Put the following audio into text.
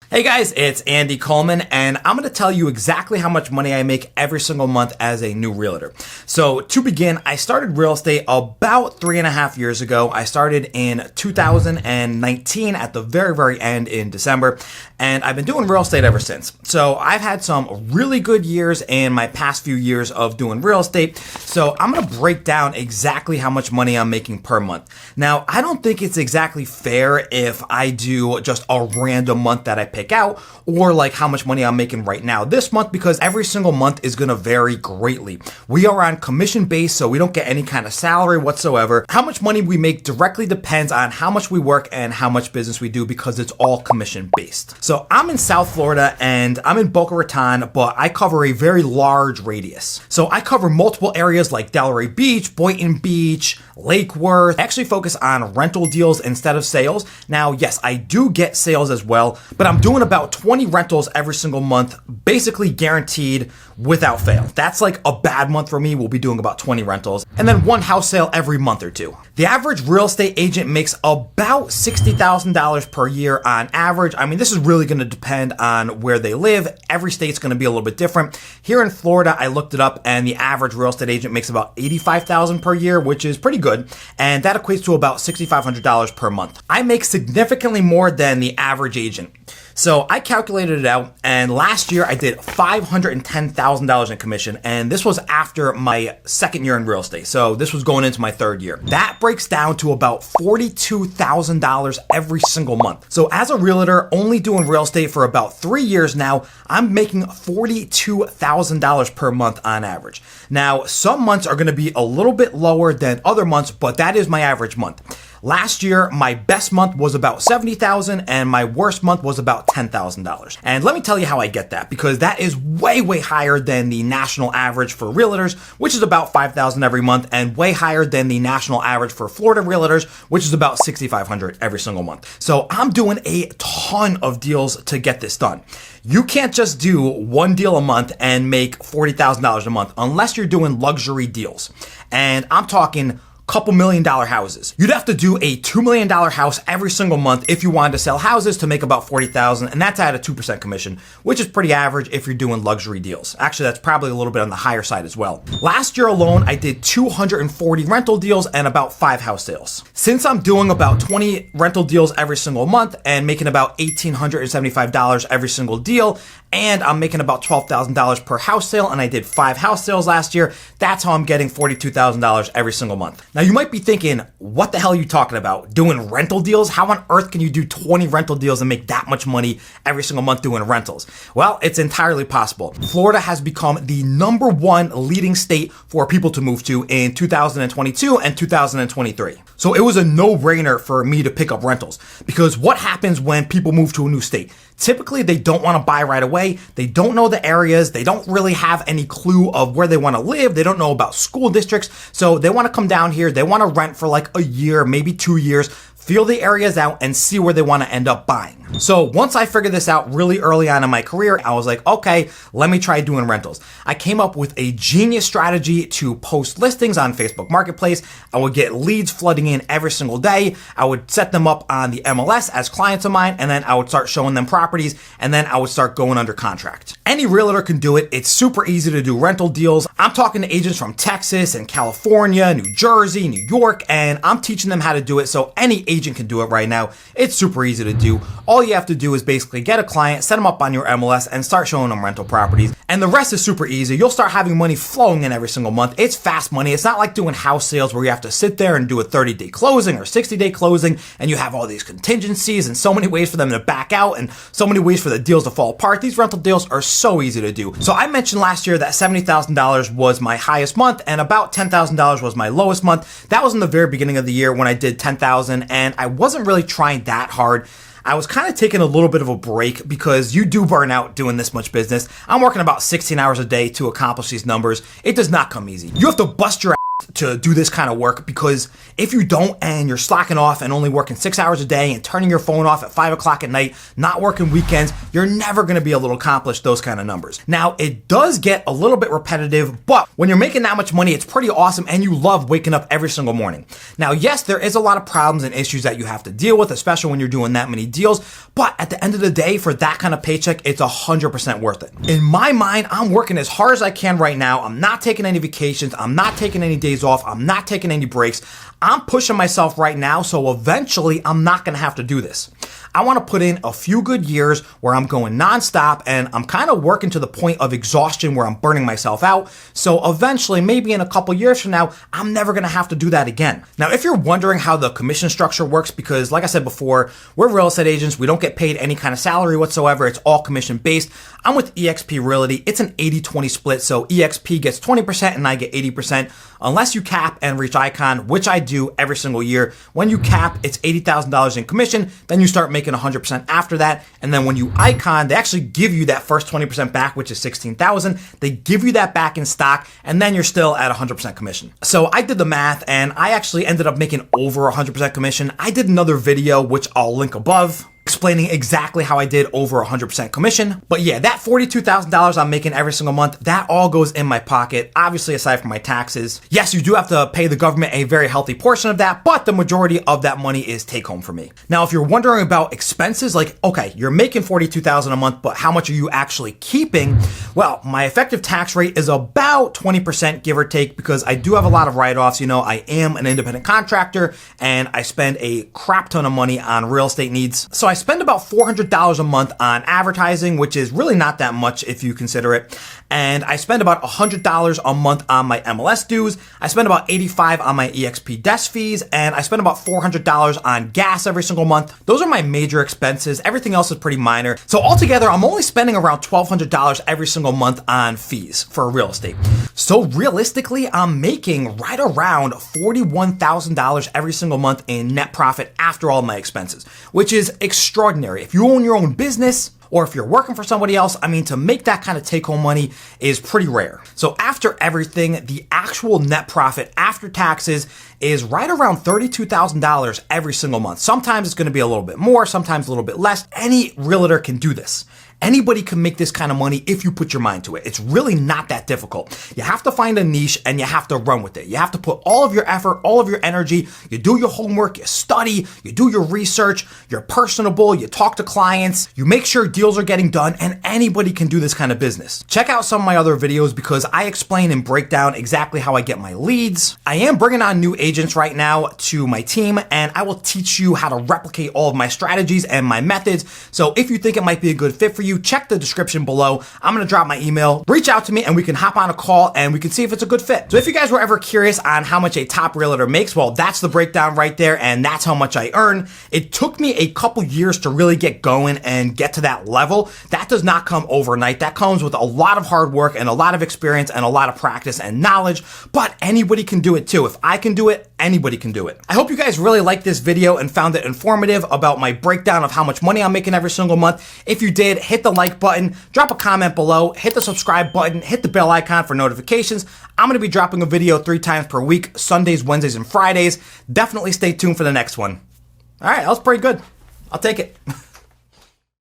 Hey guys, it's Andy Coleman, and I'm going to tell you exactly how much money I make every single month as a new realtor. So to begin, I started real estate about 3.5 years ago. I started in 2019 at the very end in December, and I've been doing real estate ever since. So I've had some really good years in my past few years of doing real estate. So I'm going to break down exactly how much money I'm making per month. Now, I don't think it's exactly fair if I do just a random month that I pick out, or like how much money I'm making right now this month, because every single month is going to vary greatly. We are on commission based, so we don't get any kind of salary whatsoever. How much money we make directly depends on how much we work and how much business we do, because it's all commission based. So I'm in South Florida and I'm in Boca Raton, but I cover a very large radius. So I cover multiple areas like Delray Beach, Boynton Beach, Lake Worth. I actually focus on rental deals instead of sales. Now, yes, I do get sales as well, but I'm doing about 20 rentals every single month, basically guaranteed without fail. That's like a bad month for me. We'll be doing about 20 rentals and then one house sale every month or two. The average real estate agent makes about $60,000 per year on average. I mean, this is really going to depend on where they live. Every state's going to be a little bit different. Here in Florida, I looked it up and the average real estate agent makes about $85,000 per year, which is pretty good. And that equates to about $6,500 per month. I make significantly more than the average agent. So I calculated it out, and last year I did $510,000 in commission, and this was after my second year in real estate. So this was going into my third year. That breaks down to about $42,000 every single month. So as a realtor, only doing real estate for about 3 years now, I'm making $42,000 per month on average. Now, some months are going to be a little bit lower than other months, but that is my average month. Last year, my best month was about $70,000 and my worst month was about $10,000. And let me tell you how I get that, because that is way higher than the national average for realtors, which is about $5,000 every month, and way higher than the national average for Florida realtors, which is about $6,500 every single month. So I'm doing a ton of deals to get this done. You can't just do one deal a month and make $40,000 a month unless you're doing luxury deals. And I'm talking couple $1 million houses. You'd have to do a $2 million house every single month if you wanted to sell houses to make about $40,000, and that's at a 2% commission, which is pretty average if you're doing luxury deals. Actually, that's probably a little bit on the higher side as well. Last year alone, I did 240 rental deals and about 5 house sales. Since I'm doing about 20 rental deals every single month and making about $1,875 every single deal, and I'm making about $12,000 per house sale, and I did 5 house sales last year, that's how I'm getting $42,000 every single month. Now, you might be thinking, what the hell are you talking about? Doing rental deals? How on earth can you do 20 rental deals and make that much money every single month doing rentals? Well, it's entirely possible. Florida has become the #1 leading state for people to move to in 2022 and 2023. So it was a no-brainer for me to pick up rentals, because what happens when people move to a new state? Typically, they don't want to buy right away. They don't know the areas. They don't really have any clue of where they want to live. They don't know about school districts. So they want to come down here. They want to rent for like a year, maybe 2 years, feel the areas out and see where they want to end up buying. So once I figured this out really early on in my career, I was like, okay, let me try doing rentals. I came up with a genius strategy to post listings on Facebook Marketplace. I would get leads flooding in every single day. I would set them up on the MLS as clients of mine, and then I would start showing them properties, and then I would start going under contract. Any realtor can do it. It's super easy to do rental deals. I'm talking to agents from Texas and California, New Jersey, New York, and I'm teaching them how to do it. So any agent can do it right now. It's super easy to do. All you have to do is basically get a client, set them up on your MLS, and start showing them rental properties. And the rest is super easy. You'll start having money flowing in every single month. It's fast money. It's not like doing house sales where you have to sit there and do a 30-day closing or 60-day closing, and you have all these contingencies and so many ways for them to back out and so many ways for the deals to fall apart. These rental deals are so easy to do. So I mentioned last year that $70,000 was my highest month and about $10,000 was my lowest month. That was in the very beginning of the year when I did $10,000, and I wasn't really trying that hard. I was kind of taking a little bit of a break because you do burn out doing this much business. I'm working about 16 hours a day to accomplish these numbers. It does not come easy. You have to bust your to do this kind of work, because if you don't and you're slacking off and only working 6 hours a day and turning your phone off at 5 o'clock at night, not working weekends, you're never going to be able to accomplish those kind of numbers. Now, it does get a little bit repetitive, but when you're making that much money, it's pretty awesome and you love waking up every single morning. Now, yes, there is a lot of problems and issues that you have to deal with, especially when you're doing that many deals, but at the end of the day, for that kind of paycheck, it's 100% worth it. In my mind, I'm working as hard as I can right now. I'm not taking any vacations. I'm not taking any days off. I'm not taking any breaks. I'm pushing myself right now, so eventually I'm not going to have to do this. I want to put in a few good years where I'm going nonstop and I'm kind of working to the point of exhaustion where I'm burning myself out. So eventually, maybe in a couple years from now, I'm never going to have to do that again. Now, if you're wondering how the commission structure works, because like I said before, we're real estate agents. We don't get paid any kind of salary whatsoever. It's all commission based. I'm with eXp Realty. It's an 80-20 split. So eXp gets 20% and I get 80%. Unless you cap and reach icon, which I do every single year. When you cap, it's $80,000 in commission. Then you start making 100% after that. And then when you icon, they actually give you that first 20% back, which is $16,000. They give you that back in stock, and then you're still at 100% commission. So I did the math, and I actually ended up making over 100% commission. I did another video, which I'll link above, explaining exactly how I did over 100% commission. But yeah, that $42,000 I'm making every single month, that all goes in my pocket, obviously aside from my taxes. Yes, you do have to pay the government a very healthy portion of that, but the majority of that money is take home for me. Now, if you're wondering about expenses, like, okay, you're making $42,000 a month, but how much are you actually keeping? Well, my effective tax rate is about 20%, give or take, because I do have a lot of write-offs. You know, I am an independent contractor and I spend a crap ton of money on real estate needs. So I spend about $400 a month on advertising, which is really not that much if you consider it. And I spend about $100 a month on my MLS dues. I spend about $85 on my eXp desk fees, and I spend about $400 on gas every single month. Those are my major expenses. Everything else is pretty minor. So altogether, I'm only spending around $1,200 every single month on fees for real estate. So realistically, I'm making right around $41,000 every single month in net profit after all my expenses, which is extraordinary. If you own your own business, or if you're working for somebody else, I mean, to make that kind of take-home money is pretty rare. So after everything, the actual net profit after taxes is right around $32,000 every single month. Sometimes it's going to be a little bit more, sometimes a little bit less. Any realtor can do this. Anybody can make this kind of money if you put your mind to it. It's really not that difficult. You have to find a niche and you have to run with it. You have to put all of your effort, all of your energy. You do your homework, you study, you do your research, you're personable, you talk to clients, you make sure deals are getting done, and anybody can do this kind of business. Check out some of my other videos because I explain and break down exactly how I get my leads. I am bringing on new agents right now to my team, and I will teach you how to replicate all of my strategies and my methods. So if you think it might be a good fit for you, check the description below. I'm going to drop my email. Reach out to me and we can hop on a call and we can see if it's a good fit. So if you guys were ever curious on how much a top realtor makes, well, that's the breakdown right there, and that's how much I earn. It took me a couple years to really get going and get to that level. That does not come overnight. That comes with a lot of hard work and a lot of experience and a lot of practice and knowledge, but anybody can do it too. If I can do it, anybody can do it. I hope you guys really liked this video and found it informative about my breakdown of how much money I'm making every single month. If you did, hit the like button, drop a comment below, hit the subscribe button, hit the bell icon for notifications. I'm going to be dropping a video 3 times per week, Sundays, Wednesdays, and Fridays. Definitely stay tuned for the next one. All right, that was pretty good. I'll take it.